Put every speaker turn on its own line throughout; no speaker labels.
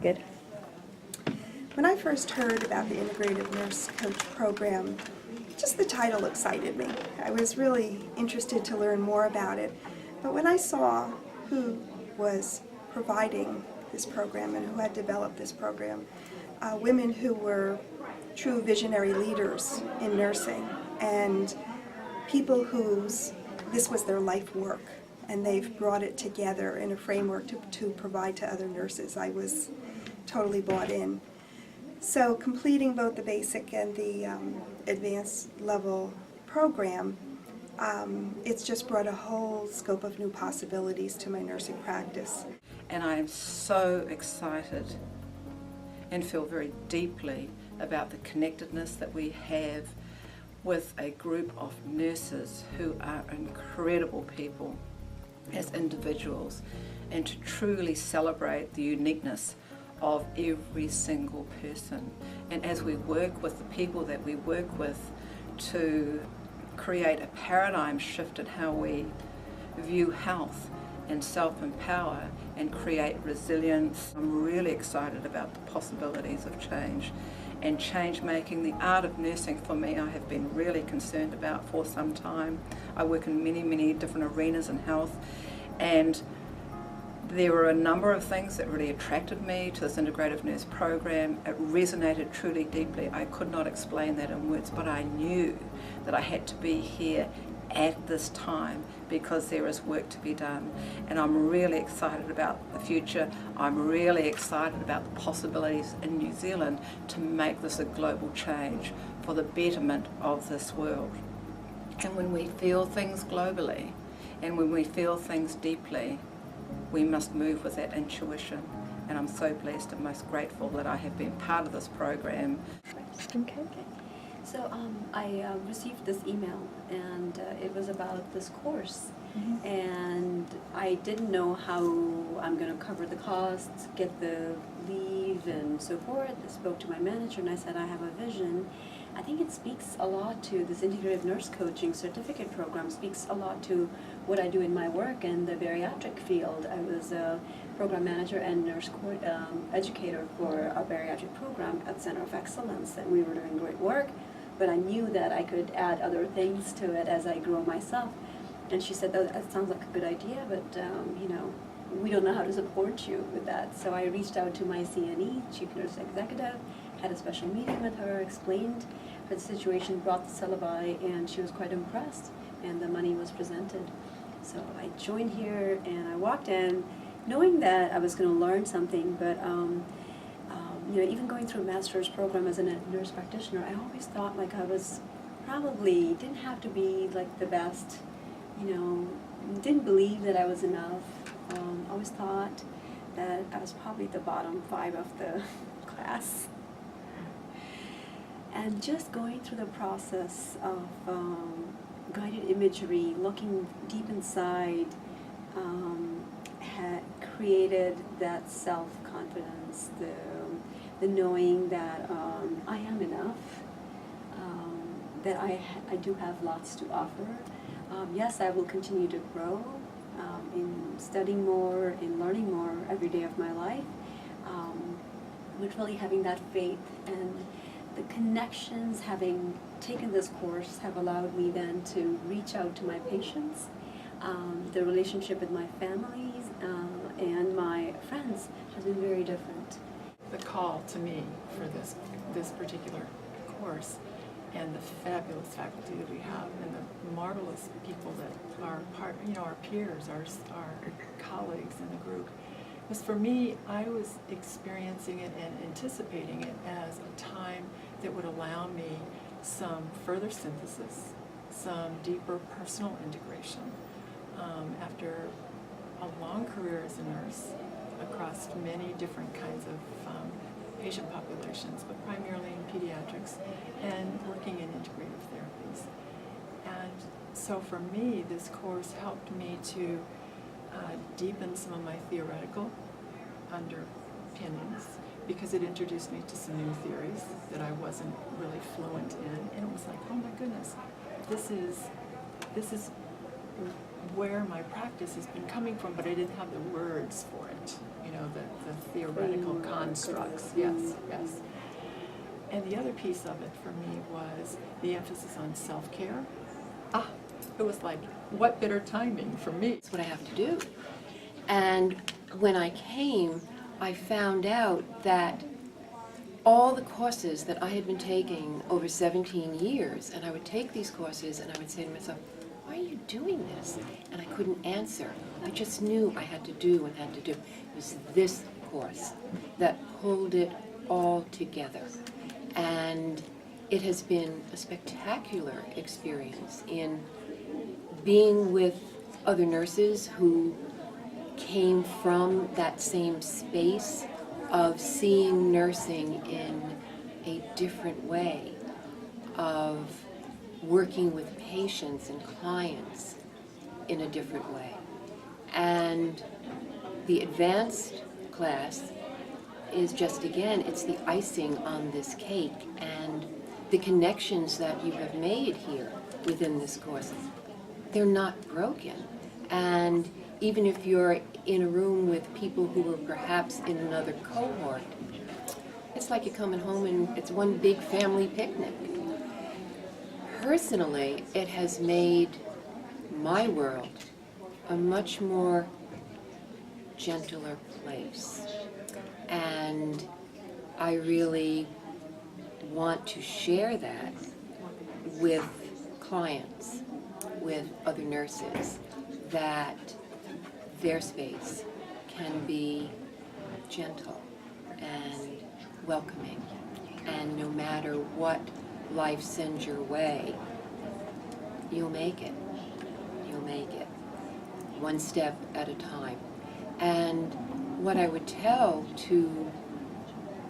Good.
When I first heard about the Integrative Nurse Coach program, just the title excited me. I was really interested to learn more about it. But when I saw who was providing this program and who had developed this program, women who were true visionary leaders in nursing and people whose this was their life work, and they've brought it together in a framework to provide to other nurses, I was totally bought in. So completing both the basic and the advanced level program, it's just brought a whole scope of new possibilities to my nursing practice.
And I am so excited and feel very deeply about the connectedness that we have with a group of nurses who are incredible people as individuals, and to truly celebrate the uniqueness of every single person. And as we work with the people that we work with to create a paradigm shift in how we view health and self-empower and create resilience, I'm really excited about the possibilities of change and change making. The art of nursing for me I have been really concerned about for some time. I work in many different arenas in health, and there were a number of things that really attracted me to this integrative nurse program. It resonated truly deeply. I could not explain that in words, but I knew that I had to be here at this time because there is work to be done. And I'm really excited about the future. I'm really excited about the possibilities in New Zealand to make this a global change for the betterment of this world. And when we feel things globally, and when we feel things deeply, we must move with that intuition. And I'm so blessed and most grateful that I have been part of this program.
Okay.
So I received this email, and it was about this course.
Mm-hmm.
And I didn't know how I'm going to cover the costs, get the leave, and so forth. I spoke to my manager, and I said I have a vision. I think it speaks a lot to this Integrative Nurse Coaching Certificate Program, speaks a lot to what I do in my work in the bariatric field. I was a program manager and nurse educator for a bariatric program at Center of Excellence, and we were doing great work, but I knew that I could add other things to it as I grow myself. And she said, that sounds like a good idea, but you know, we don't know how to support you with that. So I reached out to my CNE, Chief Nurse Executive, had a special meeting with her, explained her situation, brought the syllabi, and she was quite impressed, and the money was presented. So I joined here, and I walked in knowing that I was going to learn something, but you know, even going through a master's program as a nurse practitioner, I always thought like I was probably, didn't have to be like the best, you know, didn't believe that I was enough. Always thought that I was probably the bottom 5 of the class. And just going through the process of guided imagery, looking deep inside, had created that self-confidence, the knowing that I am enough, that I do have lots to offer. Yes, I will continue to grow in studying more, in learning more every day of my life, but really having that faith and the connections, having taken this course, have allowed me then to reach out to my patients. The relationship with my families and my friends has been very different.
The call to me for this particular course, and the fabulous faculty that we have, and the marvelous people that are part, you know, our peers, our colleagues in the group, was for me, I was experiencing it and anticipating it as a time that would allow me some further synthesis, some deeper personal integration. After a long career as a nurse across many different kinds of patient populations, but primarily in pediatrics, and working in integrative therapies. And so for me, this course helped me to deepen some of my theoretical underpinnings, because it introduced me to some new theories that I wasn't really fluent in, and it was like, oh my goodness, this is where my practice has been coming from, but I didn't have the words for it, you know, the theoretical constructs. Yes, yes. And the other piece of it for me was the emphasis on self-care. It was like, what better timing for me?
That's what I have to do. And when I came, I found out that all the courses that I had been taking over 17 years, and I would take these courses and I would say to myself, why are you doing this? And I couldn't answer. I just knew I had to do and had to do. It was this course that pulled it all together. And it has been a spectacular experience in being with other nurses who came from that same space of seeing nursing in a different way, of working with patients and clients in a different way. And the advanced class is just, again, it's the icing on this cake, and the connections that you have made here within this course, they're not broken. And even if you're in a room with people who were perhaps in another cohort, it's like you're coming home and it's one big family picnic. Personally, it has made my world a much more gentler place. And I really want to share that with clients, with other nurses, that their space can be gentle and welcoming. And no matter what life sends your way, you'll make it. You'll make it. One step at a time. And what I would tell to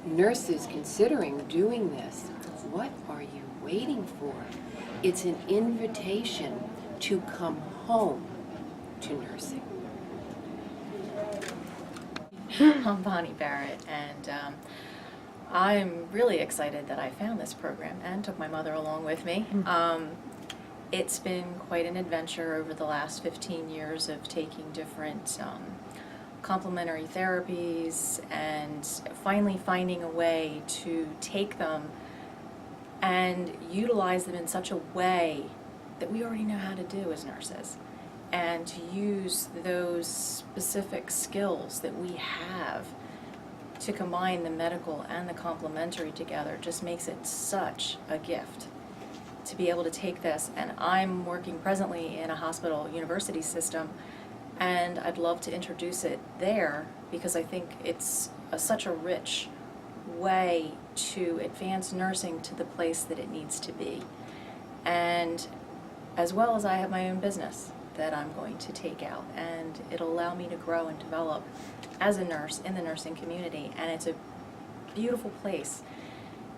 nurses considering doing this, what are you waiting for? It's an invitation to come home to nursing.
I'm Bonnie Barrett, and I'm really excited that I found this program and took my mother along with me. It's been quite an adventure over the last 15 years of taking different complementary therapies and finally finding a way to take them and utilize them in such a way that we already know how to do as nurses, and to use those specific skills that we have to combine the medical and the complementary together just makes it such a gift to be able to take this. And I'm working presently in a hospital university system, and I'd love to introduce it there because I think it's such a rich way to advance nursing to the place that it needs to be. And as well as I have my own business that I'm going to take out, and it'll allow me to grow and develop as a nurse in the nursing community. And it's a beautiful place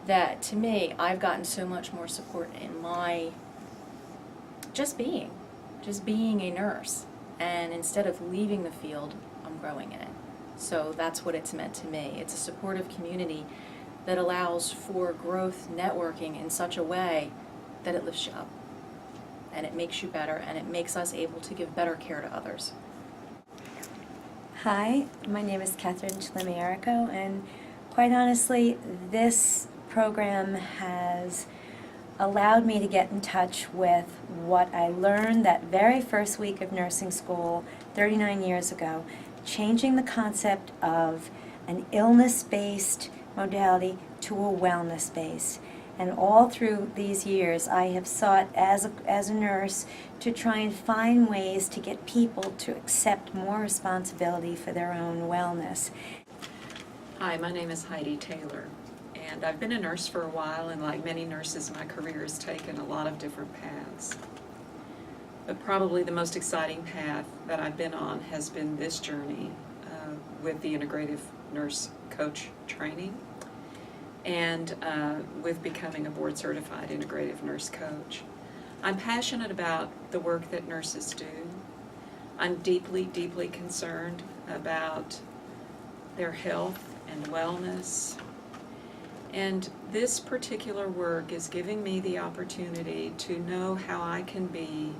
that, to me, I've gotten so much more support in my just being a nurse. And instead of leaving the field, I'm growing in it. So that's what it's meant to me. It's a supportive community that allows for growth networking in such a way that it lifts you up, and it makes you better, and it makes us able to give better care to others.
Hi, my name is Catherine Chlemierico, and quite honestly, this program has allowed me to get in touch with what I learned that very first week of nursing school 39 years ago, changing the concept of an illness-based modality to a wellness-based. And all through these years, I have sought, as a nurse, to try and find ways to get people to accept more responsibility for their own wellness.
Hi, my name is Heidi Taylor, and I've been a nurse for a while, and like many nurses, my career has taken a lot of different paths. But probably the most exciting path that I've been on has been this journey with the Integrative Nurse Coach training, and with becoming a board-certified Integrative Nurse Coach. I'm passionate about the work that nurses do. I'm deeply, deeply concerned about their health and wellness. And this particular work is giving me the opportunity to know how I can be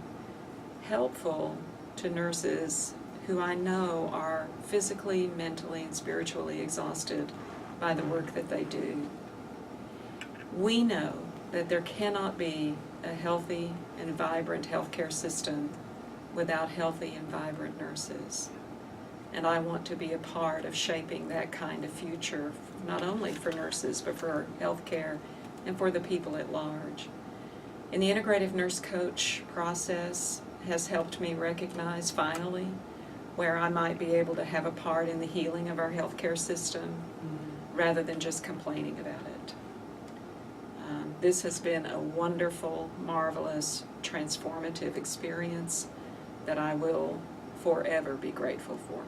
helpful to nurses who I know are physically, mentally, and spiritually exhausted by the work that they do. We know that there cannot be a healthy and vibrant healthcare system without healthy and vibrant nurses. And I want to be a part of shaping that kind of future, not only for nurses, but for healthcare and for the people at large. And the Integrative Nurse Coach process has helped me recognize finally where I might be able to have a part in the healing of our healthcare system rather than just complaining about it. This has been a wonderful, marvelous, transformative experience that I will forever be grateful for.